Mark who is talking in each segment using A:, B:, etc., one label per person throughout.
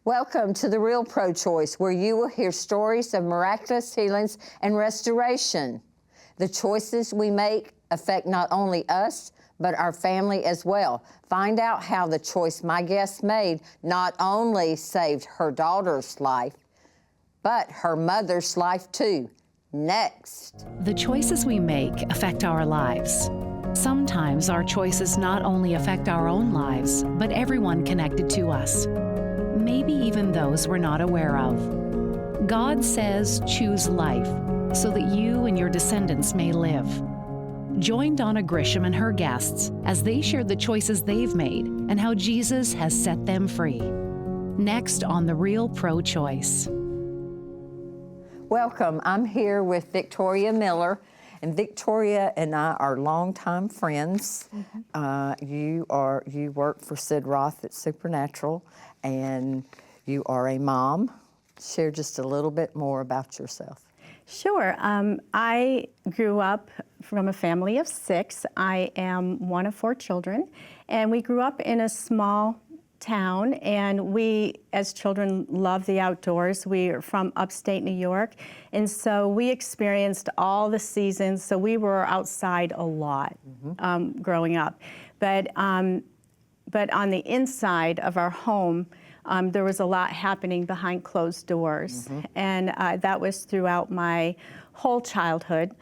A: Welcome to The Real Pro-Choice, where you will hear stories of miraculous healings and restoration. The choices we make affect not only us, but our family as well. Find out how the choice my guest made not only saved her daughter's life, but her mother's life too. Next.
B: The choices we make affect our lives. Sometimes our choices not only affect our own lives, but everyone connected to us. Maybe even those we're not aware of. God says, choose life, so that you and your descendants may live. Join Donna Grisham and her guests as they share the choices they've made and how Jesus has set them free. Next on The Real Pro-Choice.
A: Welcome. I'm here with Victoria Miller, and Victoria and I are longtime friends. You work for Sid Roth at Supernatural, and you are a mom. Share just a little bit more about yourself.
C: Sure. I grew up from a family of 6. I am one of 4 children, and we grew up in a small town, and we, as children, love the outdoors. We are from upstate New York, and so we experienced all the seasons, so we were outside a lot growing up. But on the inside of our home, there was a lot happening behind closed doors, and that was throughout my whole childhood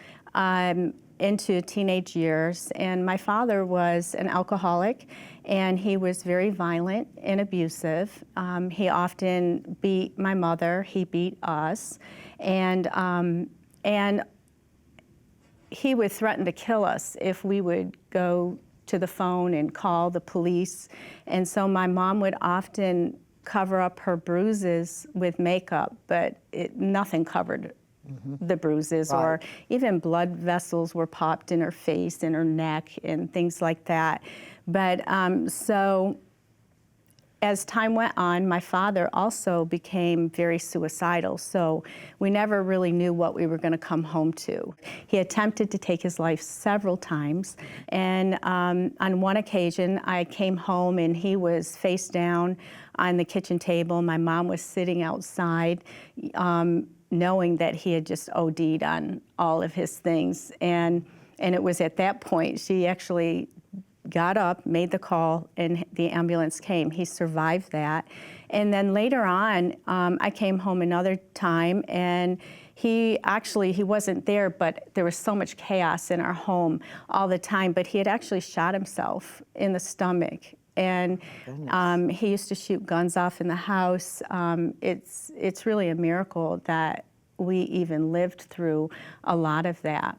C: into teenage years. And my father was an alcoholic, and he was very violent and abusive. He often beat my mother, he beat us, and he would threaten to kill us if we would go to the phone and call the police. And so my mom would often cover up her bruises with makeup, but nothing covered the bruises, or even blood vessels were popped in her face, in her neck, and things like that. But so as time went on, my father also became very suicidal, so we never really knew what we were going to come home to. He attempted to take his life several times, and on one occasion I came home and he was face down on the kitchen table. My mom was sitting outside, knowing that he had just OD'd on all of his things, and it was at that point she actually got up, made the call, and the ambulance came. He survived that. And then later on, I came home another time, and he wasn't there, but there was so much chaos in our home all the time, but he had actually shot himself in the stomach. And he used to shoot guns off in the house. It's really a miracle that we even lived through a lot of that.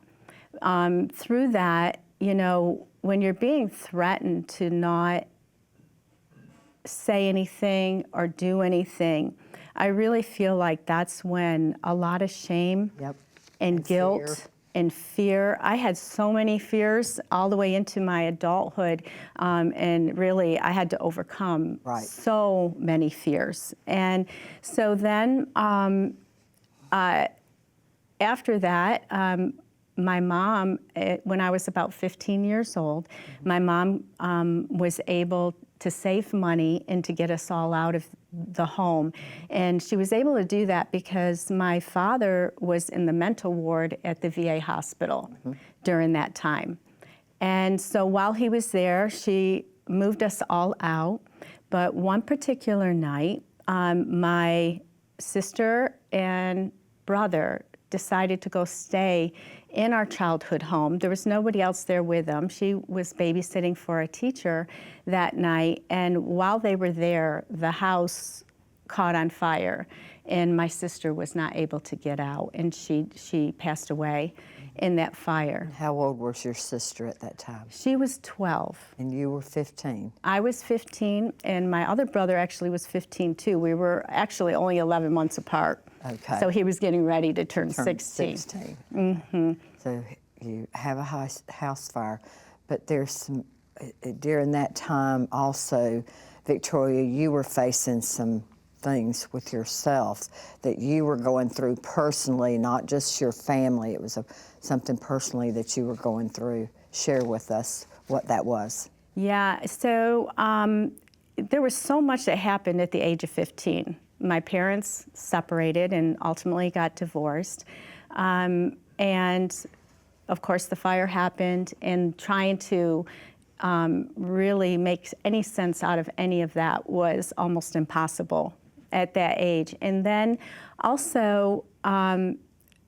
C: Through that, you know, when you're being threatened to not say anything or do anything, I really feel like that's when a lot of shame and guilt and fear. I had so many fears all the way into my adulthood, and really I had to overcome so many fears. And so then after that, my mom, when I was about 15 years old, my mom was able to save money and to get us all out of the home. And she was able to do that because my father was in the mental ward at the VA hospital during that time. And so while he was there, she moved us all out. But one particular night, my sister and brother decided to go stay in our childhood home. There was nobody else there with them. She was babysitting for a teacher that night, and while they were there, the house caught on fire, and my sister was not able to get out, and she passed away in that fire.
A: How old was your sister at that time?
C: She was 12.
A: And you were 15?
C: I was 15, and my other brother actually was 15 too. We were actually only 11 months apart.
A: Okay.
C: So he was getting ready to turn 16.
A: So you have a house fire, but there's some, during that time also, Victoria, you were facing some things with yourself that you were going through personally, not just your family. It was something personally that you were going through. Share with us what that was.
C: Yeah, so there was so much that happened at the age of 15. My parents separated and ultimately got divorced. And of course the fire happened, and trying to really make any sense out of any of that was almost impossible at that age. And then also,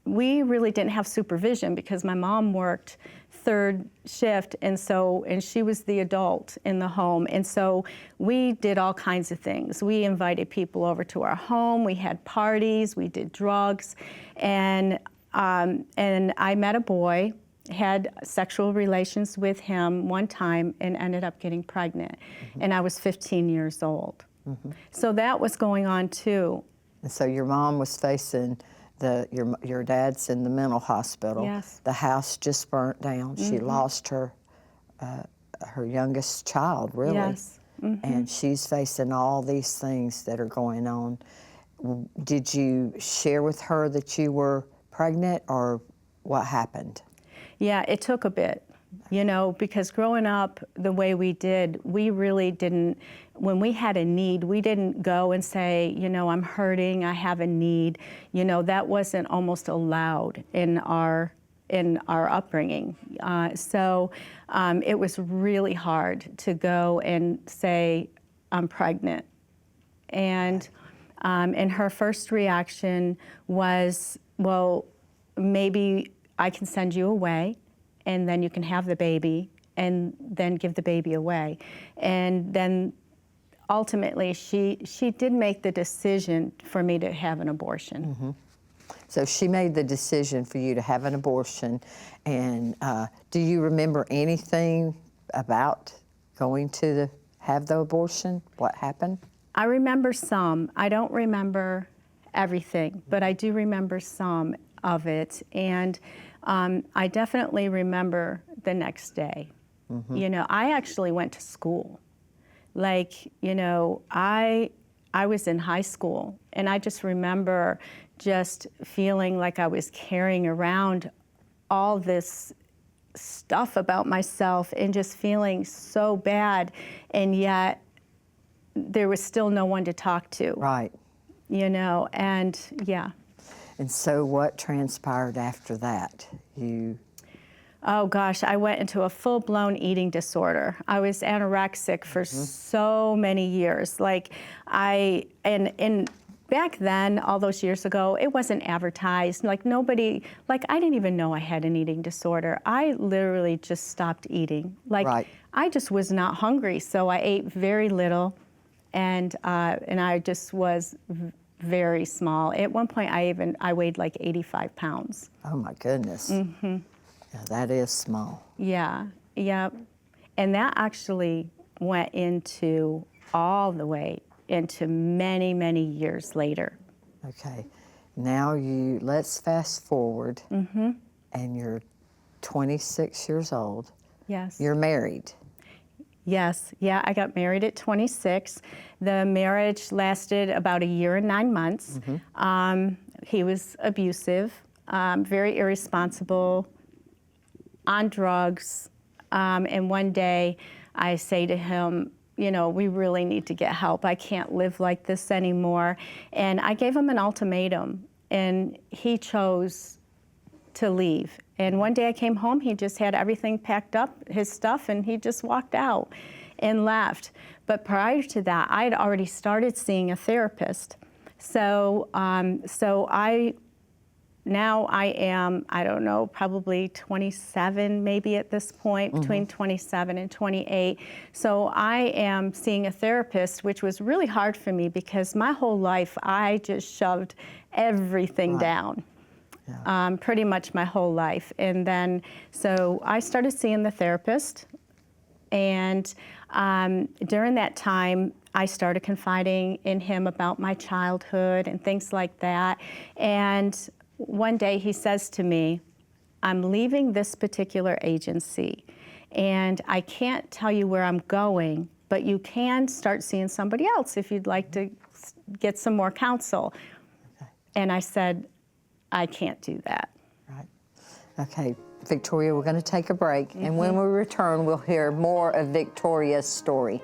C: we really didn't have supervision because my mom worked third shift, and she was the adult in the home, and so we did all kinds of things. We invited people over to our home, we had parties, we did drugs, and I met a boy, had sexual relations with him one time, and ended up getting pregnant, and I was 15 years old. So that was going on too.
A: And so your mom was facing your dad's in the mental hospital.
C: Yes.
A: The house just burnt down. She lost her youngest child, really.
C: Yes.
A: And she's facing all these things that are going on. Did you share with her that you were pregnant, or what happened?
C: Yeah, it took a bit, because growing up the way we did, we really didn't, when we had a need, we didn't go and say, I'm hurting, I have a need. That wasn't almost allowed in our upbringing. So it was really hard to go and say, I'm pregnant. And her first reaction was, well, maybe I can send you away, and then you can have the baby, and then give the baby away. And then ultimately, she did make the decision for me to have an abortion.
A: So she made the decision for you to have an abortion. And do you remember anything about going to have the abortion? What happened?
C: I remember some. I don't remember everything, but I do remember some of it. And I definitely remember the next day. I actually went to school. I was in high school, and I just remember just feeling like I was carrying around all this stuff about myself and just feeling so bad, and yet there was still no one to talk to.
A: Right.
C: And yeah.
A: And so what transpired after that?
C: Oh gosh, I went into a full-blown eating disorder. I was anorexic for so many years. And back then, all those years ago, it wasn't advertised. I didn't even know I had an eating disorder. I literally just stopped eating.
A: Right.
C: I just was not hungry, so I ate very little, and I just was very small. At one point, I weighed like 85 pounds.
A: Oh my goodness. Yeah, that is small.
C: Yeah, and that actually went into all the way into many, many years later.
A: Okay, now let's fast forward, and you're 26 years old.
C: Yes.
A: You're married.
C: Yes, yeah, I got married at 26. The marriage lasted about 1 year and 9 months. He was abusive, very irresponsible, on drugs, and one day I say to him, we really need to get help. I can't live like this anymore. And I gave him an ultimatum, and he chose to leave. And one day I came home, he just had everything packed up, his stuff, and he just walked out and left. But prior to that, I had already started seeing a therapist. So now I am, I don't know, probably 27 maybe at this point, between 27 and 28. So I am seeing a therapist, which was really hard for me because my whole life I just shoved everything down. Yeah. Pretty much my whole life. And then, so I started seeing the therapist, and during that time, I started confiding in him about my childhood and things like that. And one day he says to me, I'm leaving this particular agency, and I can't tell you where I'm going, but you can start seeing somebody else if you'd like to get some more counsel. Okay. And I said, I can't do that.
A: Right. Okay, Victoria, we're going to take a break, and when we return, we'll hear more of Victoria's story.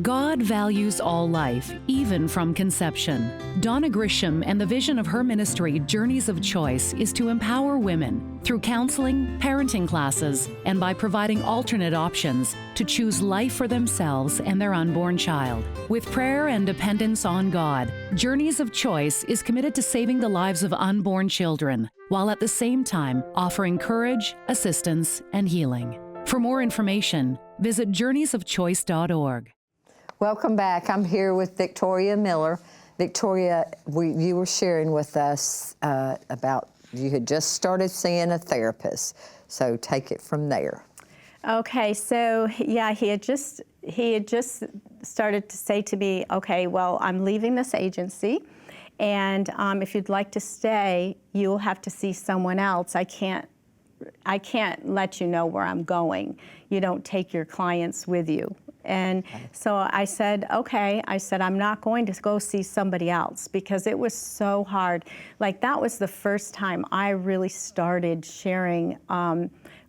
B: God values all life, even from conception. Donna Grisham and the vision of her ministry, Journeys of Choice, is to empower women through counseling, parenting classes, and by providing alternate options to choose life for themselves and their unborn child. With prayer and dependence on God, Journeys of Choice is committed to saving the lives of unborn children, while at the same time offering courage, assistance, and healing. For more information, visit journeysofchoice.org.
A: Welcome back. I'm here with Victoria Miller. Victoria, you were sharing with us about you had just started seeing a therapist, so take it from there.
C: Okay, so yeah, he had just started to say to me, okay, well, I'm leaving this agency, and if you'd like to stay, you'll have to see someone else. I can't let you know where I'm going. You don't take your clients with you. And so I said, okay. I said, I'm not going to go see somebody else, because it was so hard. Like, that was the first time I really started sharing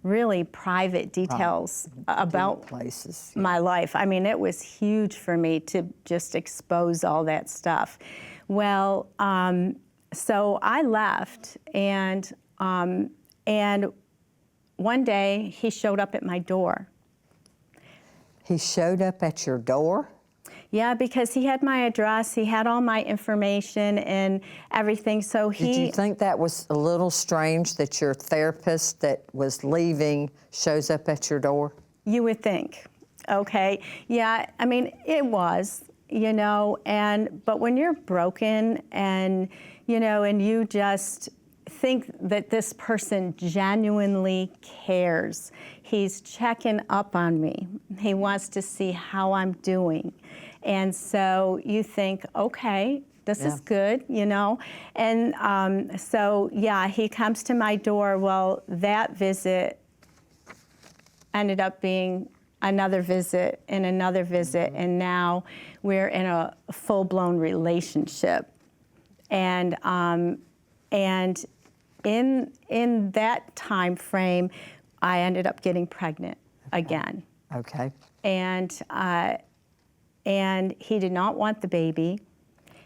C: really private details about
A: places.
C: my life. I mean, it was huge for me to just expose all that stuff. Well, so I left, and one day he showed up at my door.
A: He showed up at your door?
C: Yeah, because he had my address, he had all my information and everything, so he...
A: Did you think that was a little strange that your therapist that was leaving shows up at your door?
C: You would think, okay. Yeah, I mean, it was, but when you're broken and, and you just think that this person genuinely cares. He's checking up on me. He wants to see how I'm doing. And so you think, okay, this is good, And so, yeah, he comes to my door. Well, that visit ended up being another visit and another visit, and now we're in a full-blown relationship. And in that time frame, I ended up getting pregnant again.
A: Okay.
C: And he did not want the baby.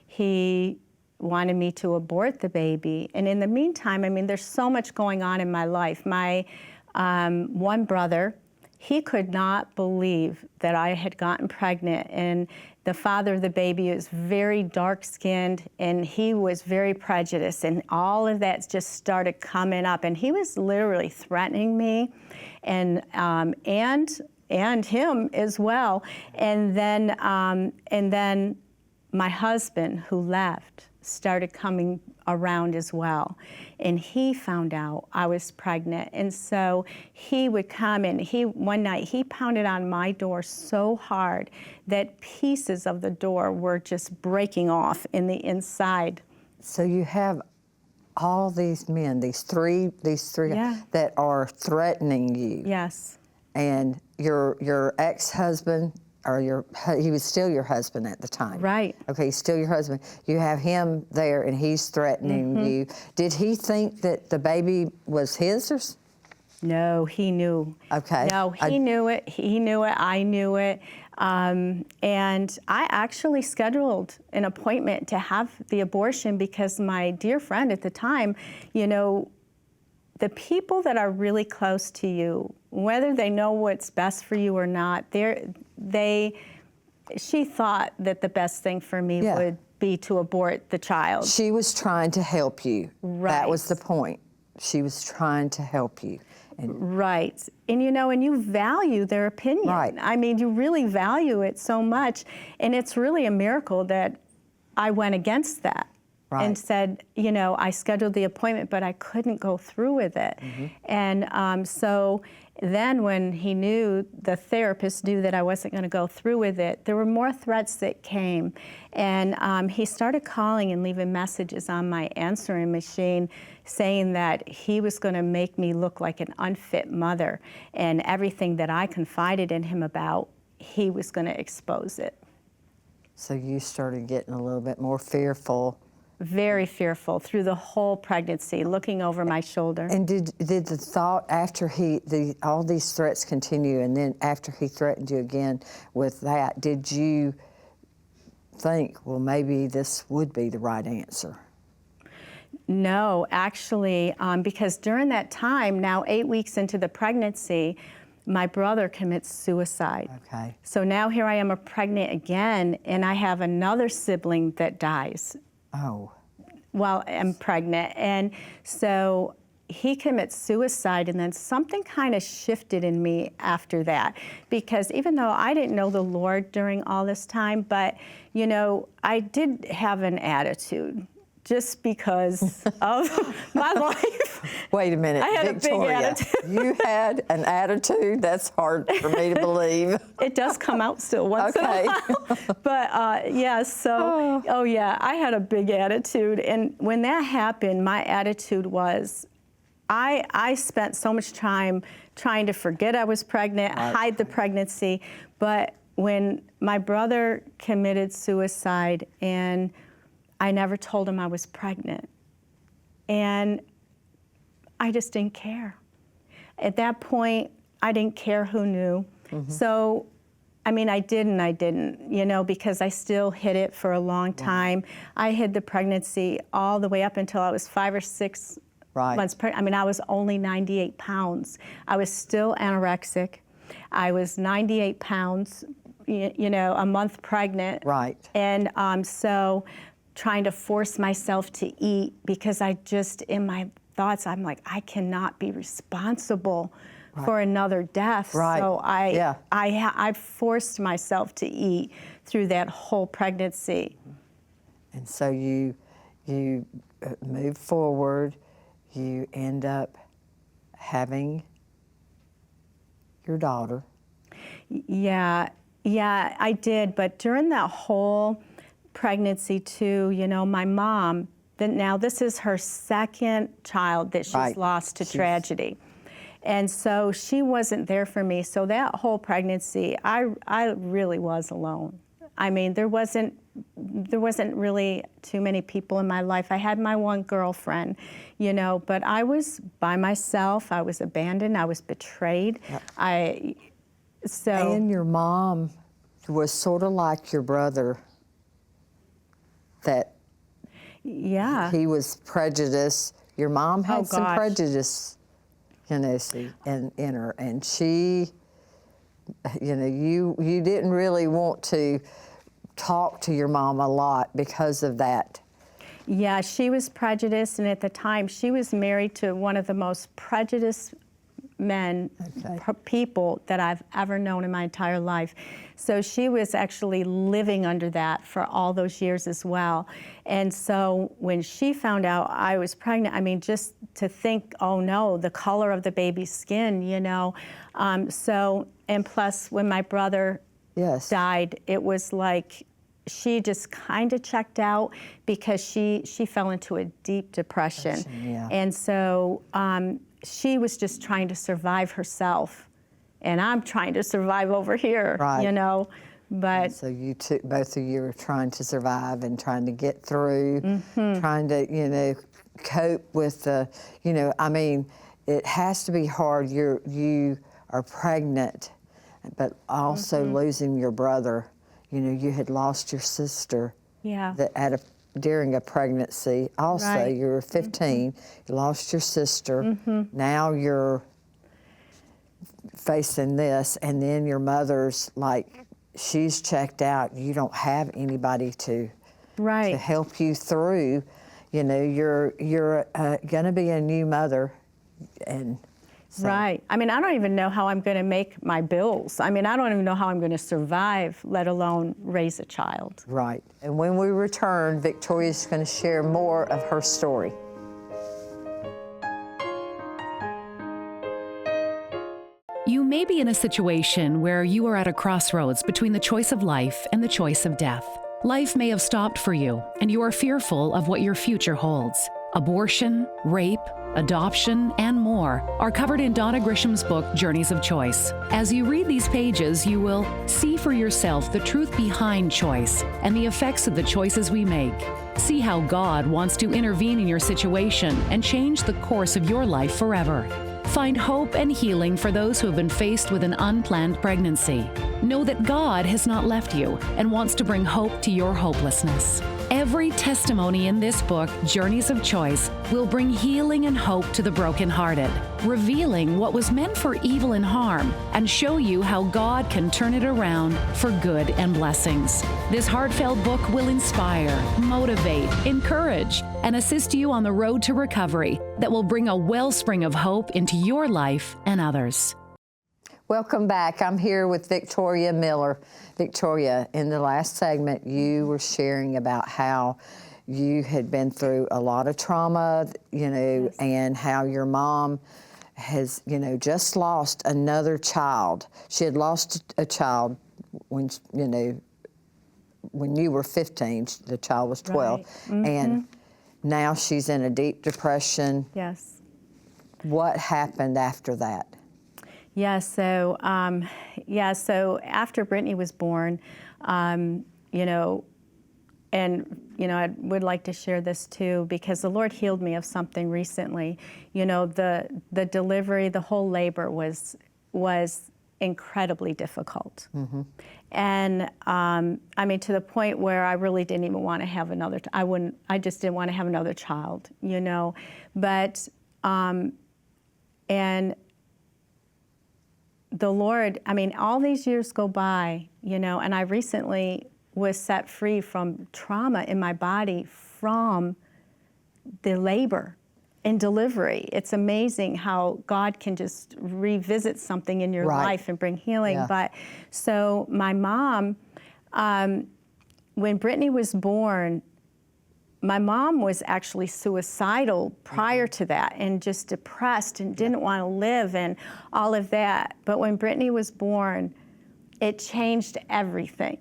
C: He wanted me to abort the baby. And in the meantime, I mean, there's so much going on in my life. My one brother, he could not believe that I had gotten pregnant, and the father of the baby is very dark-skinned, and he was very prejudiced, and all of that just started coming up, and he was literally threatening me, and him as well. And then my husband, who left, started coming around as well. And he found out I was pregnant. And so he would come, and one night he pounded on my door so hard that pieces of the door were just breaking off in the inside.
A: So you have all these men, these three that are threatening you.
C: Yes.
A: And your ex-husband, or he was still your husband at the time.
C: Right.
A: Okay, he's still your husband. You have him there, and he's threatening you. Did he think that the baby was his? Or?
C: No, he knew.
A: Okay.
C: No, he knew it. He knew it. I knew it. And I actually scheduled an appointment to have the abortion, because my dear friend at the time, the people that are really close to you, whether they know what's best for you or not, she thought that the best thing for me would be to abort the child.
A: She was trying to help you.
C: Right.
A: That was the point. She was trying to help you.
C: Right. And and you value their opinion.
A: Right.
C: I mean, you really value it so much. And it's really a miracle that I went against that.
A: Right.
C: And said, I scheduled the appointment, but I couldn't go through with it. And so then when the therapist knew that I wasn't going to go through with it, there were more threats that came. And he started calling and leaving messages on my answering machine saying that he was going to make me look like an unfit mother, and everything that I confided in him about, he was going to expose it.
A: So you started getting a little bit more fearful
C: very fearful through the whole pregnancy, looking over my shoulder.
A: And did the thought after all these threats continue, and then after he threatened you again with that, did you think, well, maybe this would be the right answer?
C: No, actually, because during that time, now 8 weeks into the pregnancy, my brother commits suicide.
A: Okay.
C: So now here I am pregnant again, and I have another sibling that dies
A: Oh.
C: while I'm pregnant. And so he commits suicide, and then something kind of shifted in me after that. Because even though I didn't know the Lord during all this time, but, you know, I did have an attitude just because of my life.
A: Wait a minute,
C: I had
A: Victoria,
C: a big attitude.
A: You had an attitude? That's hard for me to believe.
C: It does come out still once in a while. But yeah, so, oh yeah, I had a big attitude. And when that happened, my attitude was, I spent so much time trying to forget I was pregnant, hide the pregnancy. But when my brother committed suicide, and I never told him I was pregnant, and I just didn't care. At that point, I didn't care who knew. So, I mean, I didn't, you know, because I still hid it for a long time. I hid the pregnancy all the way up until I was 5 or 6 months pregnant. I mean, I was only 98 pounds. I was still anorexic. I was 98 pounds, you know, a month pregnant.
A: Right.
C: And so trying to force myself to eat, because I just, in my thoughts, I'm like, I cannot be responsible for another death.
A: Right.
C: So I forced myself to eat through that whole pregnancy.
A: And so you move forward, you end up having your daughter.
C: Yeah, I did. But during that whole pregnancy too, you know, my mom, now this is her second child that she's lost to tragedy. And so she wasn't there for me. So that whole pregnancy, I really was alone. I mean, there wasn't really too many people in my life. I had my one girlfriend, you know, but I was by myself. I was abandoned. I was betrayed.
A: Yep. And your mom was sort of like your brother, that he was prejudiced. Your mom had some prejudice, you know, in her, and she, you know, you didn't really want to talk to your mom a lot because of that.
C: Yeah, she was prejudiced, and at the time she was married to one of the most prejudiced people that I've ever known in my entire life. So she was actually living under that for all those years as well. And so when she found out I was pregnant, I mean, just to think, oh no, the color of the baby's skin, you know. And plus when my brother died, it was like she just kind of checked out, because she fell into a deep depression. And so she was just trying to survive herself, and I'm trying to survive over here, you know. But
A: and so both of you were trying to survive and trying to get through, trying to, you know, cope with the, you know, I mean, it has to be hard. You are pregnant, but also losing your brother. You know, you had lost your sister. During a pregnancy. Also, you were 15. You lost your sister. Now you're facing this, and then your mother's like, she's checked out. You don't have anybody to help you through. You know, you're gonna be a new mother, and. So.
C: Right. I mean, I don't even know how I'm going to make my bills. I mean, I don't even know how I'm going to survive, let alone raise a child.
A: Right. And when we return, Victoria's going to share more of her story.
B: You may be in a situation where you are at a crossroads between the choice of life and the choice of death. Life may have stopped for you, and you are fearful of what your future holds. Abortion, rape, adoption, and more are covered in Donna Grisham's book, Journeys of Choice. As you read these pages, you will see for yourself the truth behind choice and the effects of the choices we make. See how God wants to intervene in your situation and change the course of your life forever. Find hope and healing for those who have been faced with an unplanned pregnancy. Know that God has not left you and wants to bring hope to your hopelessness. Every testimony in this book, Journeys of Choice, will bring healing and hope to the brokenhearted, revealing what was meant for evil and harm, and show you how God can turn it around for good and blessings. This heartfelt book will inspire, motivate, encourage, and assist you on the road to recovery that will bring a wellspring of hope into your life and others.
A: Welcome back. I'm here with Victoria Miller. Victoria, in the last segment, you were sharing about how you had been through a lot of trauma,
C: Yes.
A: and how your mom has, just lost another child. She had lost a child when you were 15, the child was 12,
C: Right.
A: and now she's in a deep depression.
C: Yes.
A: What happened after that?
C: Yeah, so after Brittany was born, I would like to share this too, because the Lord healed me of something recently. The delivery, the whole labor was incredibly difficult. Mm-hmm. And to the point where I really didn't even want to have another, I just didn't want to have another child, but, and the Lord, all these years go by, and I recently was set free from trauma in my body from the labor and delivery. It's amazing how God can just revisit something in your
A: Right.
C: life and bring healing.
A: Yeah.
C: But so my mom, when Brittany was born, my mom was actually suicidal prior to that and just depressed and didn't want to live and all of that. But when Brittany was born, it changed everything.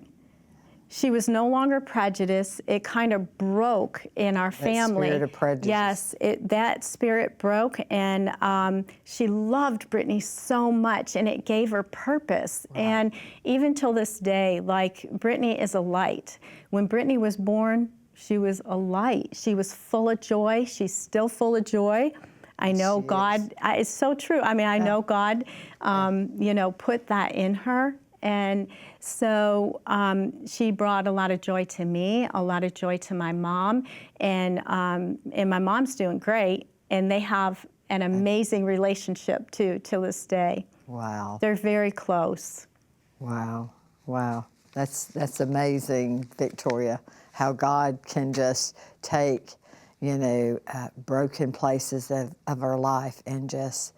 C: She was no longer prejudiced. It kind of broke in our family.
A: Spirit of prejudice.
C: Yes, that spirit broke, and she loved Brittany so much, and it gave her purpose. Wow. And even till this day, Brittany is a light. When Brittany was born, she was a light. She was full of joy. She's still full of joy. I know God, it's so true. I know God, put that in her. And so she brought a lot of joy to me, a lot of joy to my mom. And my mom's doing great. And they have an amazing relationship, too, till this day.
A: Wow.
C: They're very close.
A: Wow. Wow. That's amazing, Victoria, how God can just take, broken places of our life and just,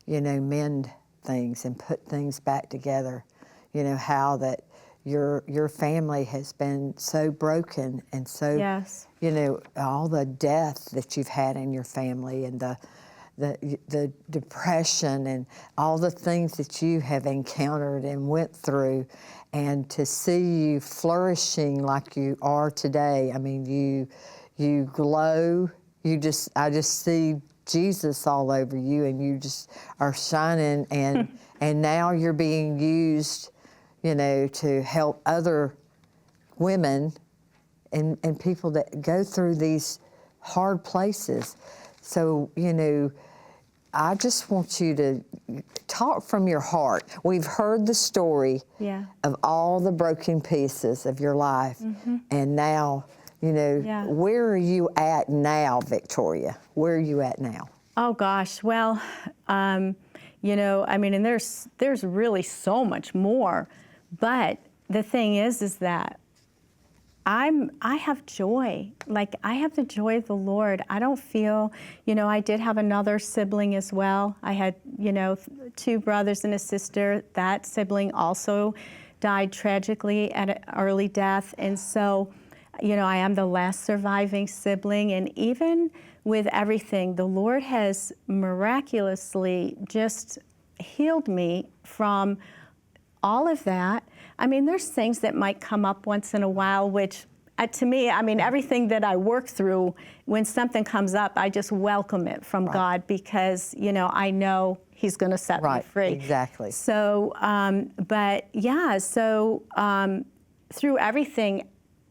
A: mend things and put things back together. How that your family has been so broken and so,
C: Yes.
A: All the death that you've had in your family and the depression and all the things that you have encountered and went through, and to see you flourishing like you are today. You glow. I just see Jesus all over you, and you just are shining, and now you're being used, to help other women and people that go through these hard places. So, I just want you to talk from your heart. We've heard the story of all the broken pieces of your life. Mm-hmm. And now, where are you at now, Victoria? Where are you at now?
C: Oh, gosh. Well, and there's really so much more. But the thing is that I have joy. I have the joy of the Lord. I don't feel, I did have another sibling as well. I had, 2 brothers and a sister. That sibling also died tragically at an early death. And so, I am the last surviving sibling. And even with everything, the Lord has miraculously just healed me from all of that. There's things that might come up once in a while, which to me, I mean, everything that I work through, when something comes up, I just welcome it from God because, you know, I know He's going to set me free.
A: Exactly.
C: So, but yeah, so through everything,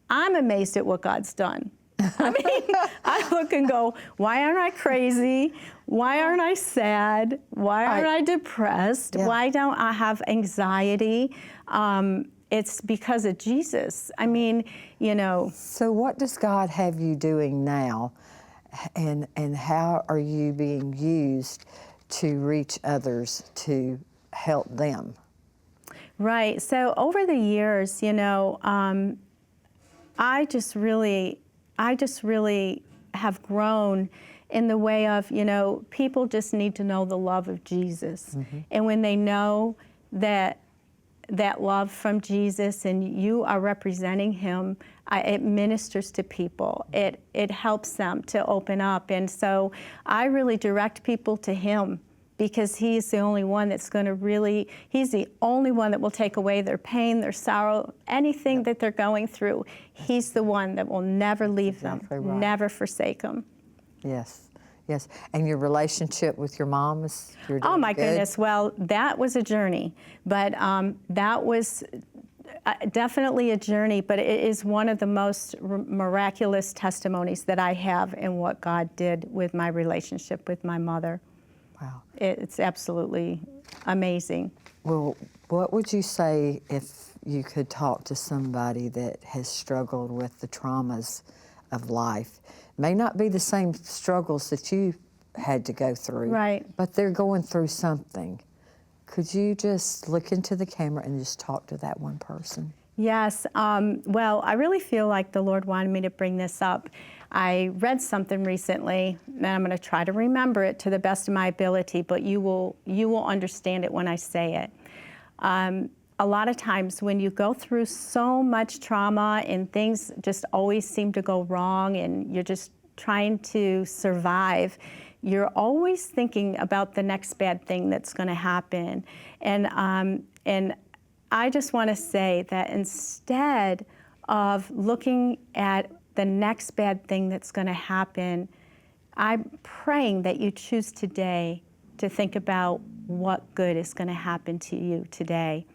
C: I'm amazed at what God's done. I mean, I look and go, why aren't I crazy? Why aren't I sad? Why aren't I depressed?
A: Yeah.
C: Why don't I have anxiety? It's because of Jesus. I mean, you know.
A: So what does God have you doing now, and how are you being used to reach others to help them?
C: Right. So over the years, you know, I just really have grown in the way of, you know, people just need to know the love of Jesus. And when they know that love from Jesus and you are representing Him, it ministers to people. It helps them to open up. And so I really direct people to Him because He's the only one that's going to really, He's the only one that will take away their pain, their sorrow, anything that they're going through. He's the one that will never leave them, never forsake them.
A: Yes, yes. And your relationship with your mom is, you're doing
C: Oh my
A: good?
C: goodness, well, that was a journey, but that was definitely a journey, but it is one of the most miraculous testimonies that I have in what God did with my relationship with my mother.
A: Wow.
C: It's absolutely amazing.
A: Well, what would you say if you could talk to somebody that has struggled with the traumas of life? May not be the same struggles that you had to go through,
C: Right.
A: but they're going through something. Could you just look into the camera and just talk to that one person?
C: Yes, well, I really feel like the Lord wanted me to bring this up. I read something recently, and I'm going to try to remember it to the best of my ability, but you will understand it when I say it. A lot of times when you go through so much trauma and things just always seem to go wrong and you're just trying to survive, you're always thinking about the next bad thing that's going to happen. And I just want to say that instead of looking at the next bad thing that's going to happen, I'm praying that you choose today to think about what good is going to happen to you today.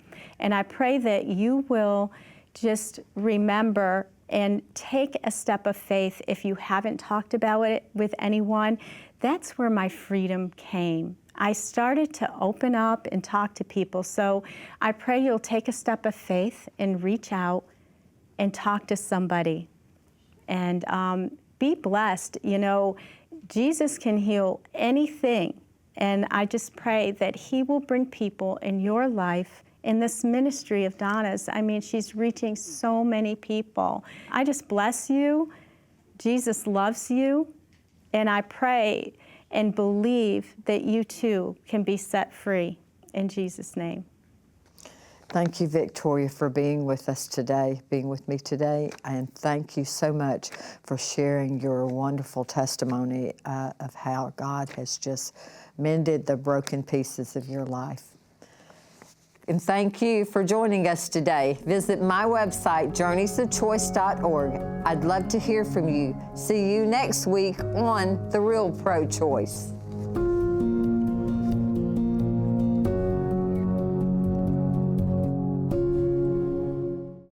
C: And I pray that you will just remember and take a step of faith if you haven't talked about it with anyone. That's where my freedom came. I started to open up and talk to people. So I pray you'll take a step of faith and reach out and talk to somebody. And be blessed. You know, Jesus can heal anything. And I just pray that He will bring people in your life, in this ministry of Donna's. I mean, she's reaching so many people. I just bless you. Jesus loves you. And I pray and believe that you too can be set free in Jesus' name.
A: Thank you, Victoria, for being with us today, being with me today, and thank you so much for sharing your wonderful testimony of how God has just mended the broken pieces of your life. And thank you for joining us today. Visit my website, journeysofchoice.org. I'd love to hear from you. See you next week on The Real Pro Choice.